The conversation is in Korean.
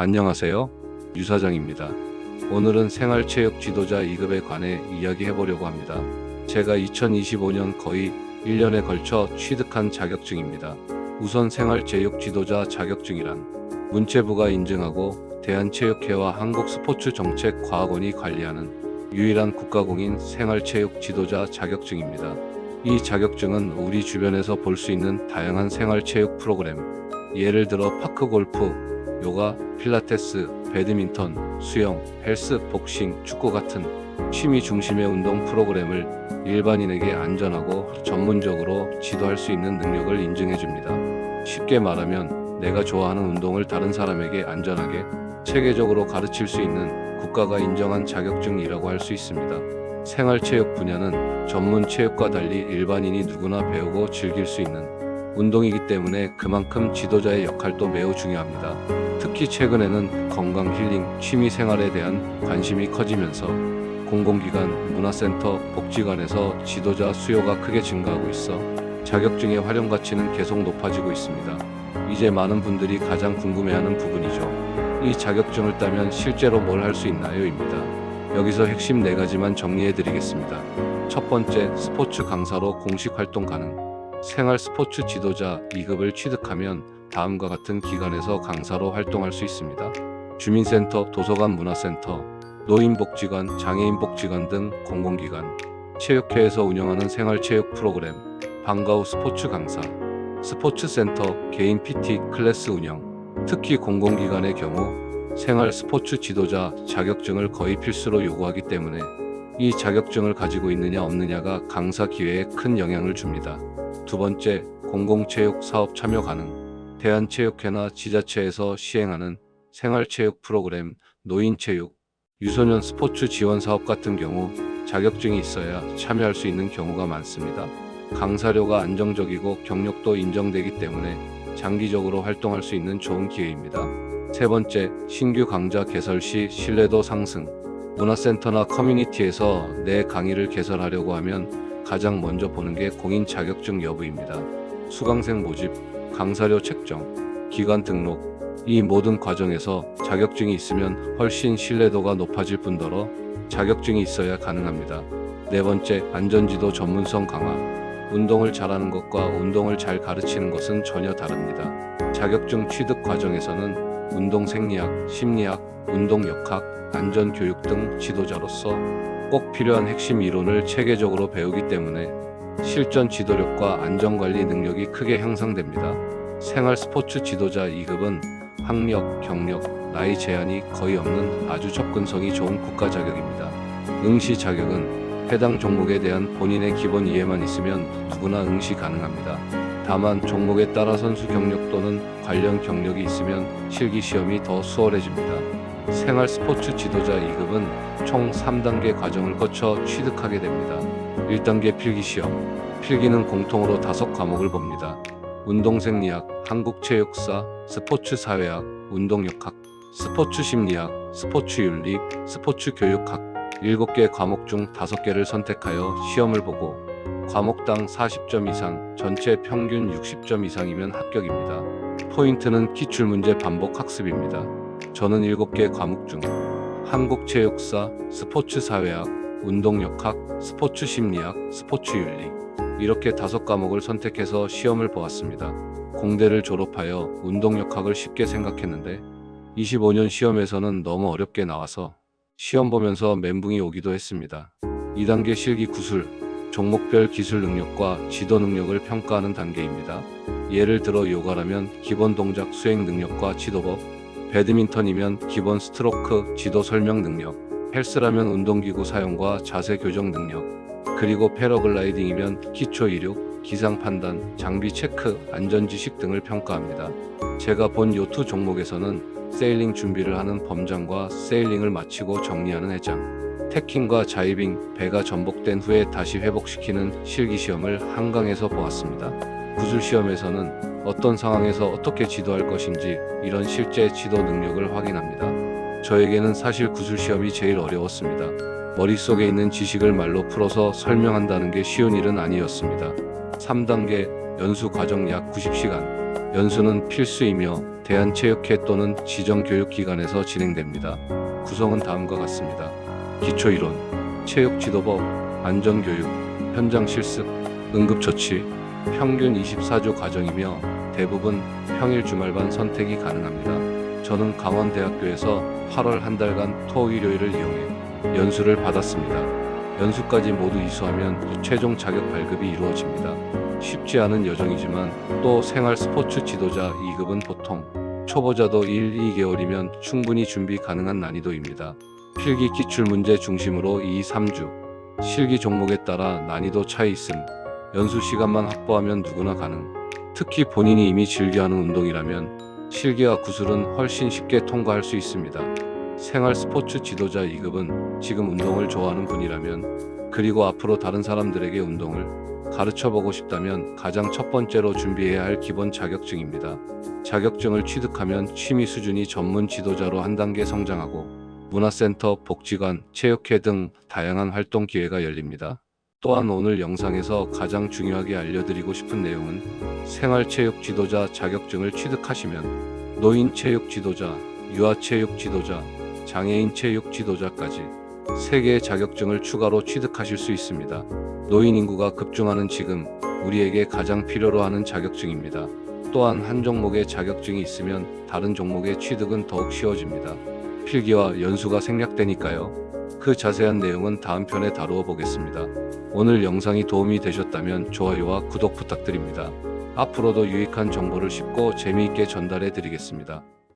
안녕하세요. 유사장입니다. 오늘은 생활체육 지도자 2급에 관해 이야기해보려고 합니다. 제가 2025년 거의 1년에 걸쳐 취득한 자격증입니다. 우선 생활체육 지도자 자격증이란 문체부가 인증하고 대한체육회와 한국스포츠정책과학원이 관리하는 유일한 국가공인 생활체육 지도자 자격증입니다. 이 자격증은 우리 주변에서 볼 수 있는 다양한 생활체육 프로그램, 예를 들어 파크골프, 요가, 필라테스, 배드민턴, 수영, 헬스, 복싱, 축구 같은 취미 중심의 운동 프로그램을 일반인에게 안전하고 전문적으로 지도할 수 있는 능력을 인증해줍니다. 쉽게 말하면 내가 좋아하는 운동을 다른 사람에게 안전하게 체계적으로 가르칠 수 있는 국가가 인정한 자격증이라고 할 수 있습니다. 생활체육 분야는 전문 체육과 달리 일반인이 누구나 배우고 즐길 수 있는 운동이기 때문에 그만큼 지도자의 역할도 매우 중요합니다. 특히 최근에는 건강 힐링, 취미 생활에 대한 관심이 커지면서 공공기관, 문화센터, 복지관에서 지도자 수요가 크게 증가하고 있어 자격증의 활용 가치는 계속 높아지고 있습니다. 이제 많은 분들이 가장 궁금해하는 부분이죠. 이 자격증을 따면 실제로 뭘 할 수 있나요? 입니다. 여기서 핵심 4가지만 정리해 드리겠습니다. 첫 번째, 스포츠 강사로 공식 활동 가능. 생활 스포츠 지도자 2급을 취득하면 다음과 같은 기관에서 강사로 활동할 수 있습니다. 주민센터, 도서관, 문화센터, 노인복지관, 장애인복지관 등 공공기관, 체육회에서 운영하는 생활체육 프로그램, 방과 후 스포츠 강사, 스포츠센터, 개인 PT 클래스 운영. 특히 공공기관의 경우 생활 스포츠 지도자 자격증을 거의 필수로 요구하기 때문에 이 자격증을 가지고 있느냐 없느냐가 강사 기회에 큰 영향을 줍니다. 두 번째, 공공체육 사업 참여 가능. 대한체육회나 지자체에서 시행하는 생활체육 프로그램, 노인체육, 유소년 스포츠 지원 사업 같은 경우 자격증이 있어야 참여할 수 있는 경우가 많습니다. 강사료가 안정적이고 경력도 인정되기 때문에 장기적으로 활동할 수 있는 좋은 기회입니다. 세 번째, 신규 강좌 개설 시 신뢰도 상승. 문화센터나 커뮤니티에서 내 강의를 개설하려고 하면 가장 먼저 보는 게 공인 자격증 여부입니다. 수강생 모집, 강사료 책정, 기관 등록, 이 모든 과정에서 자격증이 있으면 훨씬 신뢰도가 높아질 뿐더러 자격증이 있어야 가능합니다. 네 번째, 안전지도 전문성 강화. 운동을 잘하는 것과 운동을 잘 가르치는 것은 전혀 다릅니다. 자격증 취득 과정에서는 운동 생리학, 심리학, 운동 역학, 안전교육 등 지도자로서 꼭 필요한 핵심 이론을 체계적으로 배우기 때문에 실전 지도력과 안전관리 능력이 크게 향상됩니다. 생활 스포츠 지도자 2급은 학력, 경력, 나이 제한이 거의 없는 아주 접근성이 좋은 국가 자격입니다. 응시 자격은 해당 종목에 대한 본인의 기본 이해만 있으면 누구나 응시 가능합니다. 다만 종목에 따라 선수 경력 또는 관련 경력이 있으면 실기시험이 더 수월해집니다. 생활 스포츠 지도자 2급은 총 3단계 과정을 거쳐 취득하게 됩니다. 1단계 필기시험. 필기는 공통으로 5과목을 봅니다. 운동생리학, 한국체육사, 스포츠사회학, 운동역학, 스포츠심리학, 스포츠윤리, 스포츠교육학 7개 과목 중 5개를 선택하여 시험을 보고 과목당 40점 이상, 전체 평균 60점 이상이면 합격입니다. 포인트는 기출문제 반복 학습입니다. 저는 7개 과목 중 한국체육사, 스포츠사회학, 운동역학, 스포츠심리학, 스포츠윤리 이렇게 5과목을 선택해서 시험을 보았습니다. 공대를 졸업하여 운동역학을 쉽게 생각했는데 25년 시험에서는 너무 어렵게 나와서 시험 보면서 멘붕이 오기도 했습니다. 2단계 실기 구술, 종목별 기술 능력과 지도 능력을 평가하는 단계입니다. 예를 들어 요가라면 기본 동작 수행 능력과 지도법, 배드민턴이면 기본 스트로크 지도 설명 능력, 헬스라면 운동기구 사용과 자세 교정 능력, 그리고 패러글라이딩이면 기초 이륙, 기상 판단, 장비 체크, 안전 지식 등을 평가합니다. 제가 본 요트 종목에서는 세일링 준비를 하는 범장과 세일링을 마치고 정리하는 해장, 태킹과 자이빙, 배가 전복된 후에 다시 회복시키는 실기시험을 한강에서 보았습니다. 구술시험에서는 어떤 상황에서 어떻게 지도할 것인지 이런 실제 지도 능력을 확인합니다. 저에게는 사실 구술시험이 제일 어려웠습니다. 머릿속에 있는 지식을 말로 풀어서 설명한다는 게 쉬운 일은 아니었습니다. 3단계 연수 과정 약 90시간. 연수는 필수이며 대한체육회 또는 지정교육기관에서 진행됩니다. 구성은 다음과 같습니다. 기초이론, 체육지도법, 안전교육, 현장 실습, 응급처치, 평균 24조 과정이며 대부분 평일 주말반 선택이 가능합니다. 저는 강원대학교에서 8월 한 달간 토 일요일을 이용해 연수를 받았습니다. 연수까지 모두 이수하면 최종 자격 발급이 이루어집니다. 쉽지 않은 여정이지만 또 생활 스포츠 지도자 2급은 보통 초보자도 1, 2개월이면 충분히 준비 가능한 난이도입니다. 필기 기출 문제 중심으로 2, 3주, 실기 종목에 따라 난이도 차이 있음. 연수 시간만 확보하면 누구나 가능. 특히 본인이 이미 즐겨하는 운동이라면 실기와 구술은 훨씬 쉽게 통과할 수 있습니다. 생활 스포츠 지도자 2급은 지금 운동을 좋아하는 분이라면 그리고 앞으로 다른 사람들에게 운동을 가르쳐보고 싶다면 가장 첫 번째로 준비해야 할 기본 자격증입니다. 자격증을 취득하면 취미 수준이 전문 지도자로 한 단계 성장하고 문화센터, 복지관, 체육회 등 다양한 활동 기회가 열립니다. 또한 오늘 영상에서 가장 중요하게 알려드리고 싶은 내용은 생활체육 지도자 자격증을 취득하시면 노인 체육 지도자, 유아 체육 지도자, 장애인 체육 지도자까지 3개의 자격증을 추가로 취득하실 수 있습니다. 노인 인구가 급증하는 지금 우리에게 가장 필요로 하는 자격증입니다. 또한 한 종목의 자격증이 있으면 다른 종목의 취득은 더욱 쉬워집니다. 필기와 연수가 생략되니까요. 그 자세한 내용은 다음 편에 다루어 보겠습니다. 오늘 영상이 도움이 되셨다면 좋아요와 구독 부탁드립니다. 앞으로도 유익한 정보를 쉽고 재미있게 전달해 드리겠습니다.